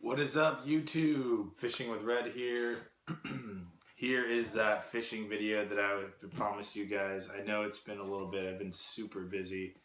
What is up, YouTube? Fishing with Red here. Here is that fishing video that I promised you guys. I know it's been a little bit. I've been super busy,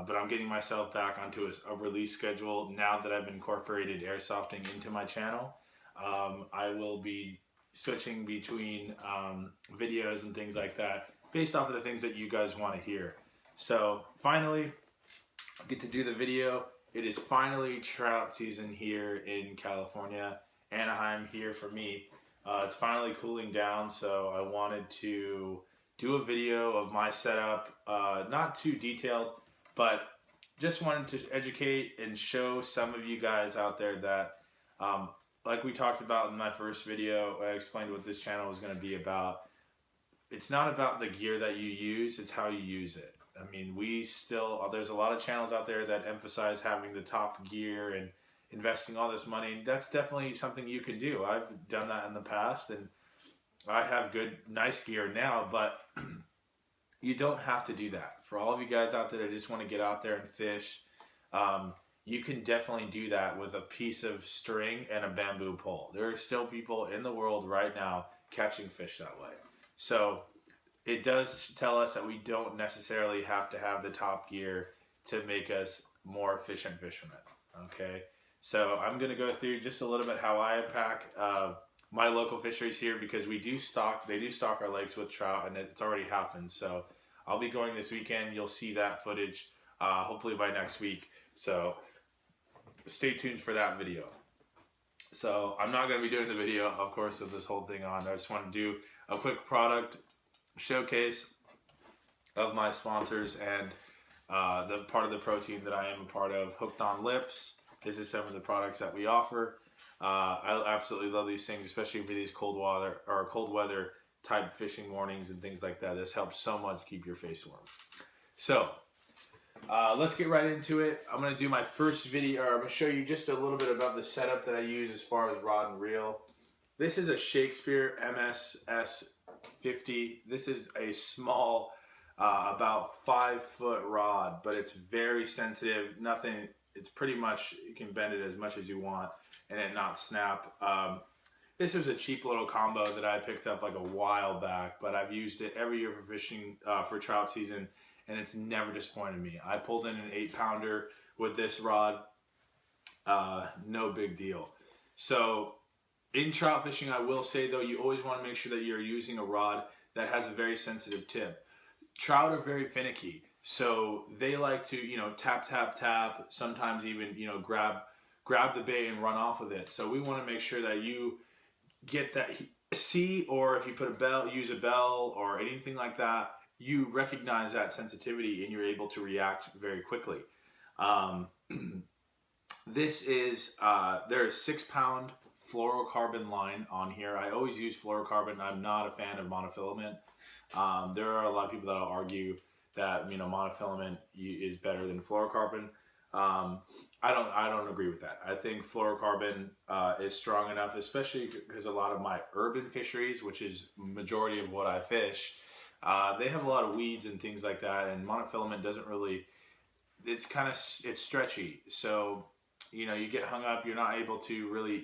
but I'm getting myself back onto a release schedule now that I've incorporated airsofting into my channel. I will be switching between videos and things like that based off of the things that you guys want to hear. So finally, I get to do the video. It is finally trout season here in California, Anaheim here for me. It's finally cooling down, so I wanted to do a video of my setup, not too detailed, but just wanted to educate and show some of you guys out there that, like we talked about in my first video, I explained what this channel was going to be about. It's not about the gear that you use, it's how you use it. I mean, there's a lot of channels out there that emphasize having the top gear and investing all this money. That's definitely something you can do. I've done that in the past and I have good, nice gear now, but you don't have to do that. For all of you guys out there that just want to get out there and fish, you can definitely do that with a piece of string and a bamboo pole. There are still people in the world right now catching fish that way. So it does tell us that we don't necessarily have to have the top gear to make us more efficient fishermen, okay? So I'm gonna go through just a little bit how I pack my local fisheries here, because they do stock our lakes with trout, and it's already happened. So I'll be going this weekend. You'll see that footage hopefully by next week. So stay tuned for that video. So I'm not gonna be doing the video, of course, with this whole thing on. I just want to do a quick product showcase of my sponsors and the part of the protein that I am a part of, Hooked on Lips. This is some of the products that we offer. I absolutely love these things, especially for these cold weather type fishing mornings and things like that. This helps so much keep your face warm. So let's get right into it. I'm going to do my first video, or I'm going to show you just a little bit about the setup that I use as far as rod and reel. This is a Shakespeare MSS 50. This is a small, about 5-foot rod, but it's very sensitive. It's pretty much, you can bend it as much as you want and it not snap. This was a cheap little combo that I picked up like a while back, but I've used it every year for fishing, for trout season, and it's never disappointed me. I pulled in an 8-pounder with this rod, no big deal. So in trout fishing, I will say though, you always want to make sure that you're using a rod that has a very sensitive tip. Trout are very finicky, so they like to, tap, tap, tap, sometimes even, grab the bait and run off with it. So we want to make sure that you get that, or if you put use a bell or anything like that, you recognize that sensitivity and you're able to react very quickly. This is, there is 6-pound fluorocarbon line on here. I always use fluorocarbon. I'm not a fan of monofilament. There are a lot of people that will argue that monofilament is better than fluorocarbon. I don't agree with that. I think fluorocarbon is strong enough, especially because a lot of my urban fisheries, which is majority of what I fish, they have a lot of weeds and things like that, and monofilament doesn't really. It's stretchy, so you get hung up. You're not able to really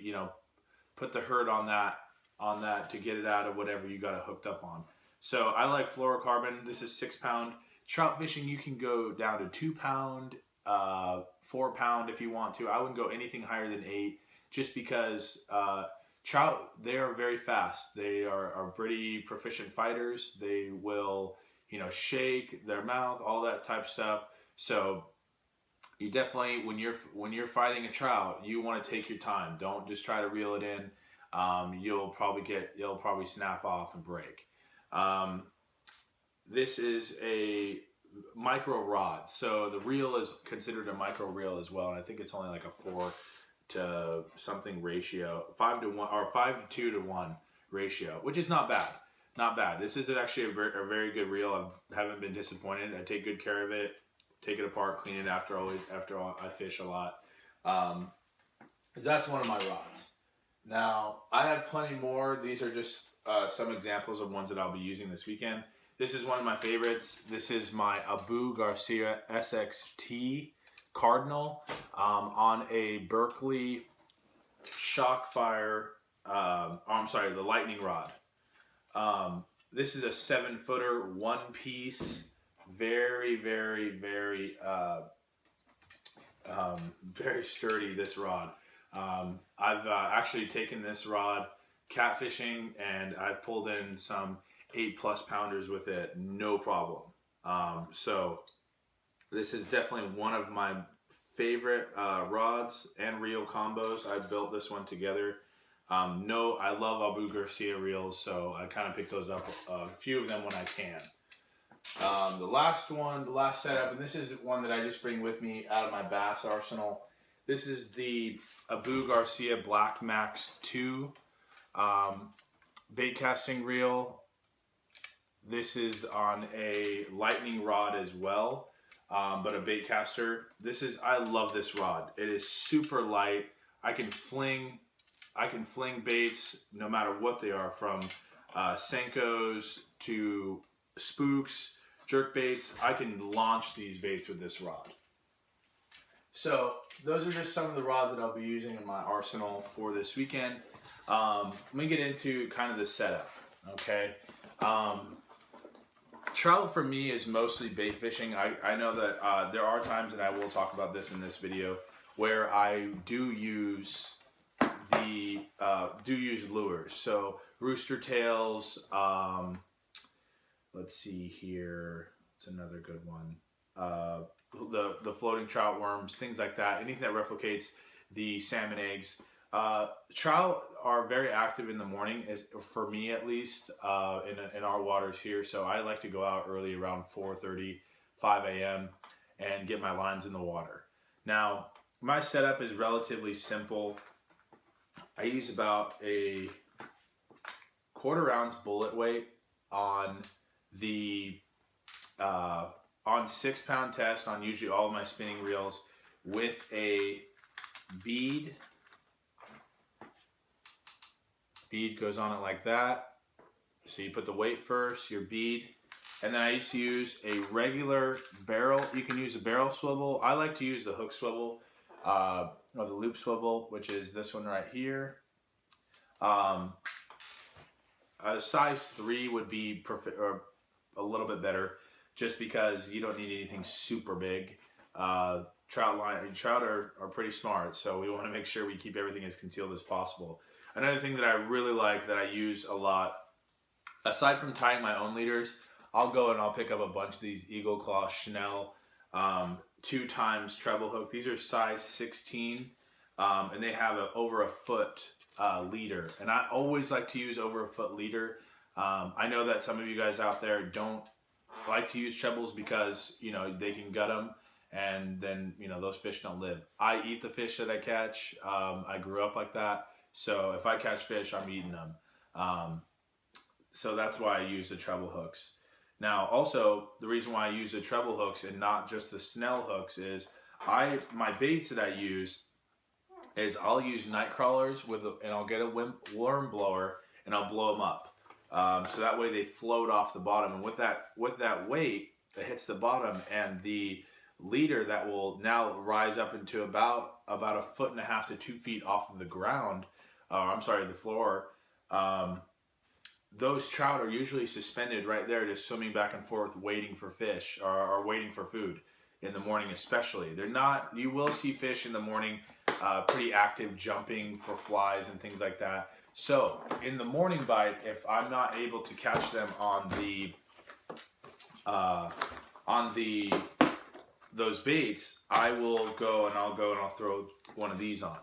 put the hurt on that to get it out of whatever you got it hooked up on. So I like fluorocarbon. This is 6-pound. Trout fishing, you can go down to 2-pound, 4-pound if you want to. I wouldn't go anything higher than 8, just because trout, they are very fast. They are pretty proficient fighters. They will, shake their mouth, all that type of stuff. So you definitely, when you're fighting a trout, you want to take your time. Don't just try to reel it in. You'll probably snap off and break. This is a micro rod, so the reel is considered a micro reel as well, and I think it's only like a 4 to something ratio, 5 to 1 or 5 to 2 to 1 ratio, which is not bad. Not bad. This is actually a very good reel. I haven't been disappointed. I take good care of it. Take it apart, clean it after I fish a lot. That's one of my rods. Now I have plenty more. These are just some examples of ones that I'll be using this weekend. This is one of my favorites. This is my Abu Garcia SXT Cardinal on a Berkeley Shockfire, I'm sorry, the lightning rod. This is a 7-footer, one piece, very, very, very, very sturdy, this rod. I've actually taken this rod catfishing, and I've pulled in some 8+ pounders with it, no problem. So this is definitely one of my favorite rods and reel combos. I built this one together. I love Abu Garcia reels, so I kind of pick those up, a few of them when I can. The last setup, and this is one that I just bring with me out of my bass arsenal. This is the Abu Garcia Black Max 2 bait casting reel. This is on a lightning rod as well, but a bait caster. I love this rod. It is super light. I can fling baits no matter what they are, from Senkos to spooks, jerk baits. I can launch these baits with this rod. So those are just some of the rods that I'll be using in my arsenal for this weekend. Let me get into kind of the setup, okay? Trout for me is mostly bait fishing. I know that there are times, and I will talk about this in this video, where I do use lures. So rooster tails, let's see here, it's another good one. The floating trout worms, things like that, anything that replicates the salmon eggs. Trout are very active in the morning, for me at least, in our waters here. So I like to go out early around 4:30, 5 a.m. and get my lines in the water. Now, my setup is relatively simple. I use about a 1/4 ounce bullet weight on the on 6-pound test on usually all of my spinning reels, with a bead. Bead goes on it like that. So you put the weight first, your bead, and then I used to use a regular barrel. You can use a barrel swivel. I like to use the hook swivel, or the loop swivel, which is this one right here. A size 3 would be perfect, or a little bit better, just because you don't need anything super big. Trout are pretty smart, so we want to make sure we keep everything as concealed as possible. Another thing that I really like, that I use a lot, aside from tying my own leaders, I'll go and I'll pick up a bunch of these Eagle Claw Schnell 2x treble hook. These are size 16, and they have over a foot leader, and I always like to use over a foot leader. I know that some of you guys out there don't like to use trebles because, you know, they can gut them, and then, you know, those fish don't live. I eat the fish that I catch. I grew up like that, so if I catch fish, I'm eating them. So that's why I use the treble hooks. Now, also, the reason why I use the treble hooks and not just the Snell hooks is my baits that I use is I'll use night crawlers and I'll get a worm blower and I'll blow them up. So that way they float off the bottom, and with that weight that hits the bottom, and the leader that will now rise up into about 1.5 to 2 feet off of the ground, the floor. Those trout are usually suspended right there, just swimming back and forth, waiting for fish, or waiting for food in the morning especially. They're not, you will see fish in the morning pretty active, jumping for flies and things like that. So in the morning bite, if I'm not able to catch them on those baits, I'll go and I'll throw one of these on.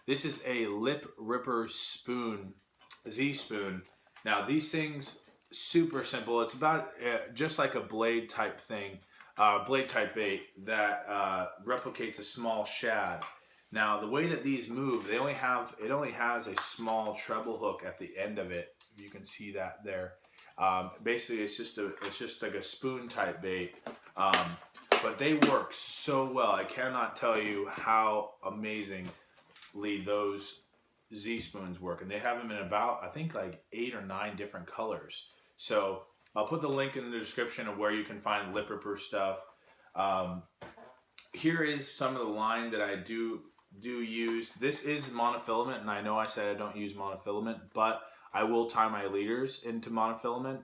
This is a Lip Ripper spoon, Z spoon. Now these things, super simple. It's about just like a blade type thing, blade type bait that replicates a small shad. Now the way that these move, it only has a small treble hook at the end of it. You can see that there. Basically, it's just like a spoon type bait. But they work so well. I cannot tell you how amazingly those Z spoons work, and they have them in about, I think, like 8 or 9 different colors. So I'll put the link in the description of where you can find Lip Ripper stuff. Here is some of the line that I do do use, this is monofilament, and I know I said I don't use monofilament, but I will tie my leaders into monofilament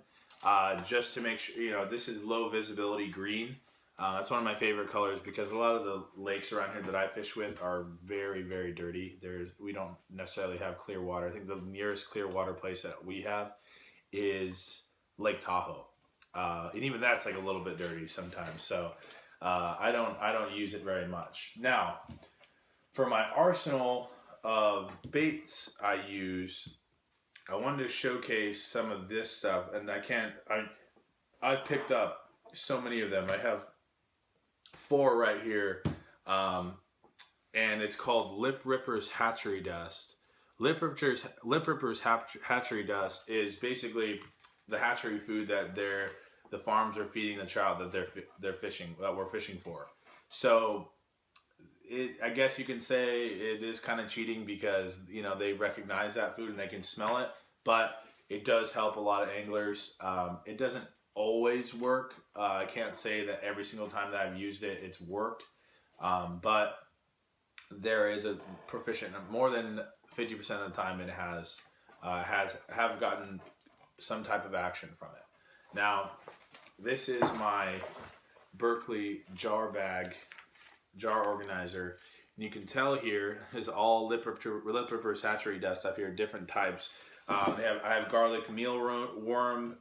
just to make sure, you know, this is low visibility green. That's one of my favorite colors because a lot of the lakes around here that I fish with are very, very dirty. We don't necessarily have clear water. I think the nearest clear water place that we have is Lake Tahoe. And even that's like a little bit dirty sometimes. So I don't use it very much. Now, for my arsenal of baits I use, I wanted to showcase some of this stuff, and I've picked up so many of them. I have 4 right here, and it's called Lip Ripper's Hatchery Dust. Lip Ripper's Hatchery Dust is basically the hatchery food that the farms are feeding the trout that we're fishing for. So I guess you can say it is kind of cheating because, you know, they recognize that food and they can smell it, but it does help a lot of anglers. It doesn't always work. I can't say that every single time that I've used it, it's worked. But there is a proficient, more than 50% of the time it have gotten some type of action from it. Now, this is my Berkeley jar organizer. And you can tell here is all Lip Ripper's Hatchery Dust stuff here, different types. I have garlic mealworm,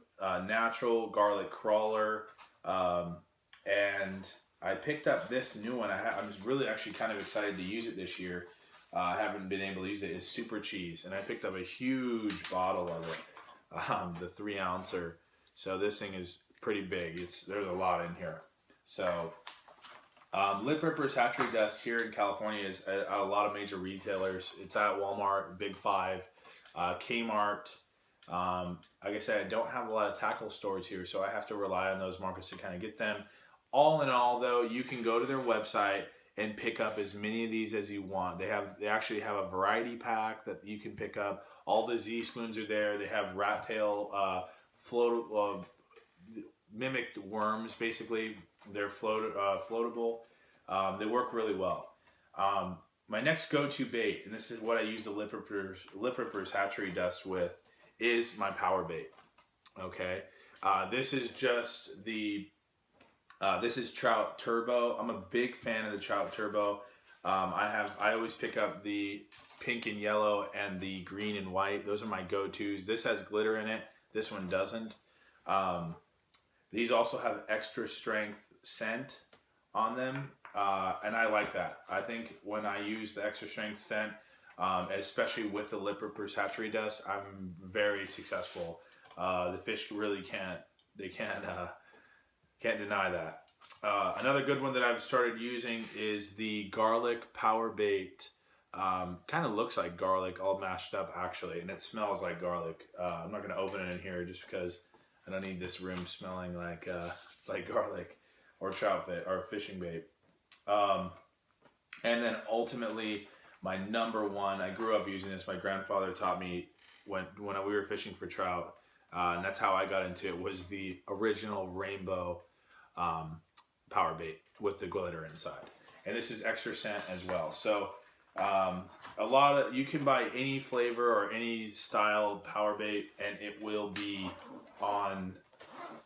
natural garlic crawler, and I picked up this new one. I'm really actually kind of excited to use it this year. I haven't been able to use it. It's Super Cheese, and I picked up a huge bottle of it, the 3-ouncer. So this thing is pretty big. There's a lot in here. So Lip Ripper's Hatchery Dust here in California is at a lot of major retailers. It's at Walmart, Big 5, Kmart. Like I said, I don't have a lot of tackle stores here, so I have to rely on those markets to kind of get them. All in all, though, you can go to their website and pick up as many of these as you want. They actually have a variety pack that you can pick up. All the Z spoons are there. They have rat tail mimicked worms, basically. They're floatable. They work really well. My next go-to bait, and this is what I use the Lip Ripper's Hatchery Dust with, is my power bait. Okay, this is just this is Trout Turbo. I'm a big fan of the Trout Turbo. I always pick up the pink and yellow and the green and white. Those are my go-tos. This has glitter in it. This one doesn't. These also have extra strength scent on them, and I like that. I think when I use the extra strength scent, especially with the Lip Ripper's Hatchery Dust, I'm very successful. The fish really can't deny that. Another good one that I've started using is the garlic power bait. Kind of looks like garlic all mashed up actually, and it smells like garlic. I'm not going to open it in here just because I don't need this room smelling like garlic or trout bait or fishing bait. And then ultimately, my number one, I grew up using this. My grandfather taught me when we were fishing for trout, and that's how I got into it, was the original rainbow power bait with the glitter inside. And this is extra scent as well. So you can buy any flavor or any style power bait, and it will be on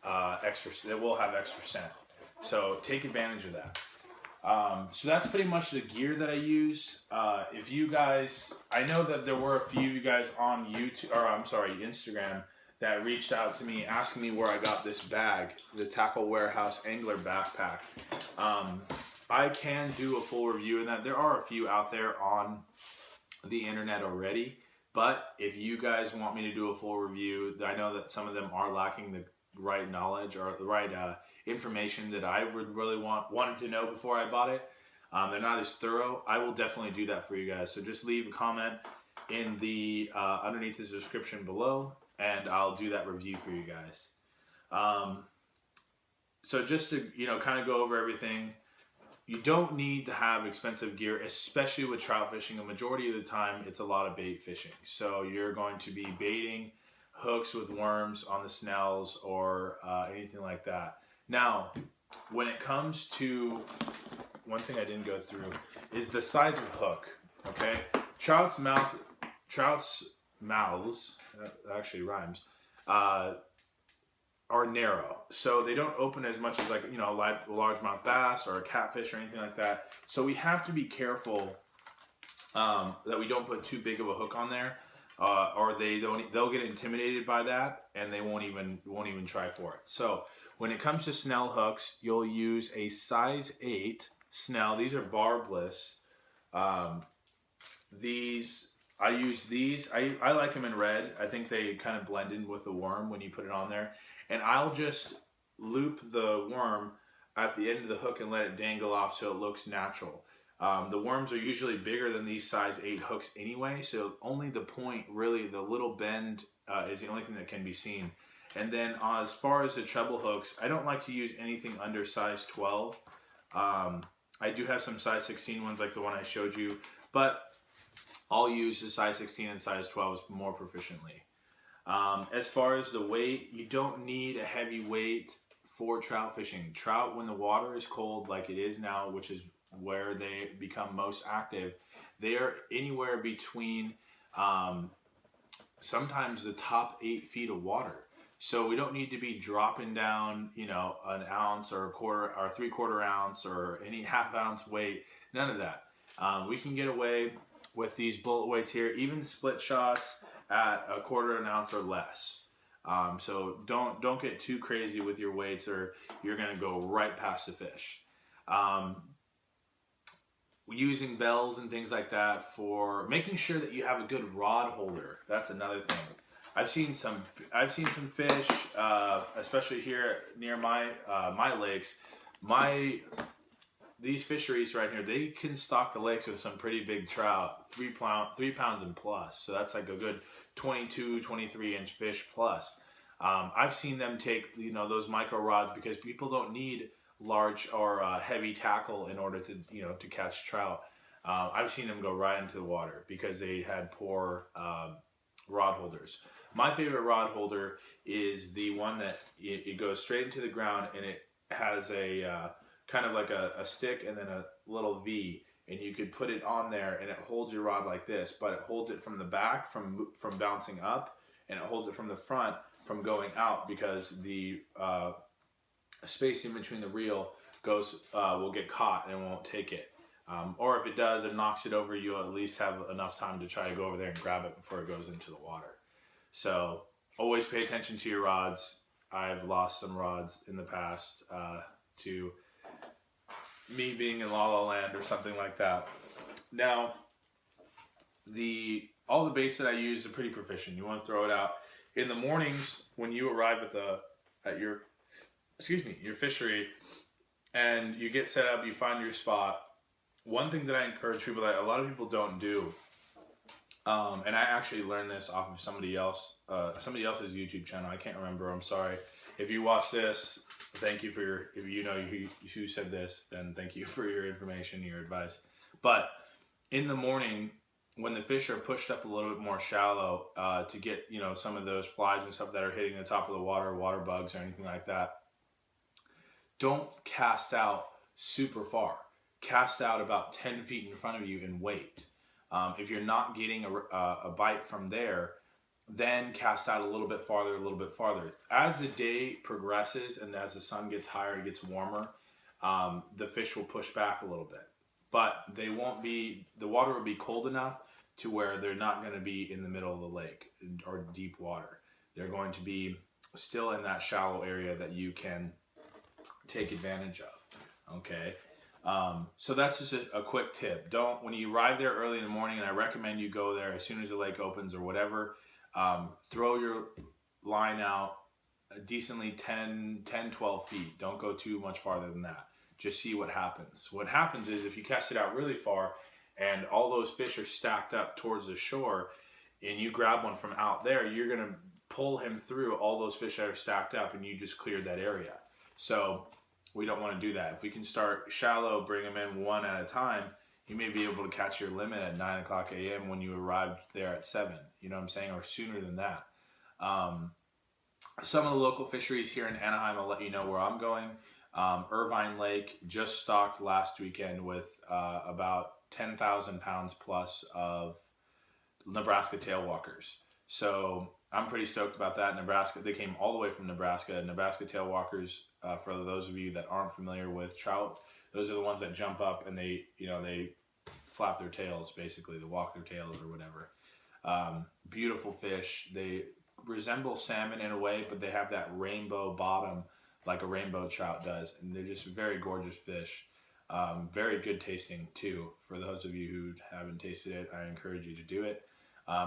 it will have extra scent. So take advantage of that. So that's pretty much the gear that I use. If you guys, I know that there were a few of you guys on Instagram that reached out to me asking me where I got this bag, the Tackle Warehouse Angler Backpack. I can do a full review of that. There are a few out there on the internet already, but if you guys want me to do a full review, I know that some of them are lacking the right knowledge or the right information that I would really wanted to know before I bought it. They're not as thorough. I will definitely do that for you guys. So just leave a comment in the underneath the description below, and I'll do that review for you guys. So just to kind of go over everything, you don't need to have expensive gear, especially with trout fishing. A majority of the time, it's a lot of bait fishing. So you're going to be baiting hooks with worms on the snells or anything like that. Now, when it comes to one thing I didn't go through is the size of hook. Okay, trout's mouths, that actually rhymes, are narrow, so they don't open as much as like, you know, a largemouth bass or a catfish or anything like that. So we have to be careful that we don't put too big of a hook on there, or they'll get intimidated by that and they won't even try for it. So when it comes to snell hooks, you'll use a size 8 snell. These are barbless. I use these. I like them in red. I think they kind of blend in with the worm when you put it on there. And I'll just loop the worm at the end of the hook and let it dangle off so it looks natural. The worms are usually bigger than these size 8 hooks anyway, so only the point, really, the little bend is the only thing that can be seen. And then as far as the treble hooks, I don't like to use anything under size 12. I do have some size 16 ones like the one I showed you, but I'll use the size 16 and size 12 more proficiently. As far as the weight, you don't need a heavy weight for trout fishing. Trout, when the water is cold like it is now, which is where they become most active, they are anywhere between sometimes the top 8 feet of water. So we don't need to be dropping down, you know, an ounce or a quarter or 3/4 ounce or any half ounce weight. None of that. We can get away with these bullet weights here, even split shots at a 1/4 ounce or less. So don't get too crazy with your weights or you're going to go right past the fish. Using bells and things like that for making sure that you have a good rod holder. That's another thing. I've seen some fish, especially here near my lakes. These fisheries right here, they can stock the lakes with some pretty big trout, 3 pounds and plus. So that's like a good 22, 23 inch fish plus. I've seen them take, you know, those micro rods because people don't need large or heavy tackle in order to, you know, to catch trout. I've seen them go right into the water because they had poor rod holders. My favorite rod holder is the one that it goes straight into the ground and it has a kind of like a stick and then a little V, and you could put it on there and it holds your rod like this, but it holds it from the back from bouncing up, and it holds it from the front from going out because the space in between the reel will get caught and it won't take it. Or if it does and knocks it over, you'll at least have enough time to try to go over there and grab it before it goes into the water. So always pay attention to your rods. I've lost some rods in the past to me being in La La Land or something like that. Now, all the baits that I use are pretty proficient. You want to throw it out in the mornings when you arrive at your fishery and you get set up, you find your spot. One thing that I encourage people that a lot of people don't do, and I actually learned this off of somebody else's YouTube channel. I can't remember. I'm sorry. If you watch this, thank you for if you know who said this, then thank you for your information, your advice. But in the morning, when the fish are pushed up a little bit more shallow to get, you know, some of those flies and stuff that are hitting the top of the water bugs or anything like that, don't cast out super far. Cast out about 10 feet in front of you and wait. If you're not getting a bite from there, then cast out a little bit farther. As the day progresses and as the sun gets higher, it gets warmer, the fish will push back a little bit. But the water will be cold enough to where they're not going to be in the middle of the lake or deep water. They're going to be still in that shallow area that you can take advantage of, okay? So that's just a quick tip. When you arrive there early in the morning, and I recommend you go there as soon as the lake opens or whatever, throw your line out decently 10, 12 feet. Don't go too much farther than that. Just see what happens. What happens is if you cast it out really far and all those fish are stacked up towards the shore and you grab one from out there, you're going to pull him through all those fish that are stacked up and you just cleared that area. So we don't want to do that. If we can start shallow, bring them in one at a time, you may be able to catch your limit at 9 o'clock a.m. when you arrived there at 7, you know what I'm saying, or sooner than that. Some of the local fisheries here in Anaheim, I'll let you know where I'm going. Irvine Lake just stocked last weekend with about 10,000 pounds plus of Nebraska tailwalkers. So I'm pretty stoked about that. Nebraska, they came all the way from Nebraska. Nebraska tailwalkers, for those of you that aren't familiar with trout, those are the ones that jump up and they flap their tails, basically. They walk their tails or whatever. Beautiful fish. They resemble salmon in a way, but they have that rainbow bottom like a rainbow trout does, and they're just very gorgeous fish. Very good tasting too. For those of you who haven't tasted it, I encourage you to do it.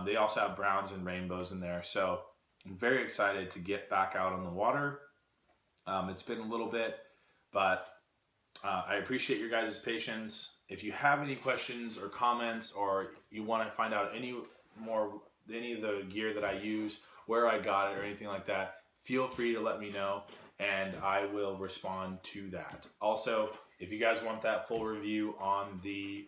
They also have browns and rainbows in there, so I'm very excited to get back out on the water. It's been a little bit, but I appreciate your guys' patience. If you have any questions or comments, or you want to find out any of the gear that I use, where I got it, or anything like that, feel free to let me know, and I will respond to that. Also, if you guys want that full review on the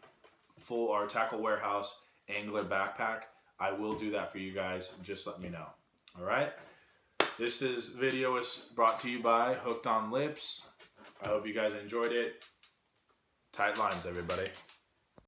our Tackle Warehouse Angler Backpack, I will do that for you guys. Just let me know. All right. This video is brought to you by Hooked on Lips. I hope you guys enjoyed it. Tight lines, everybody.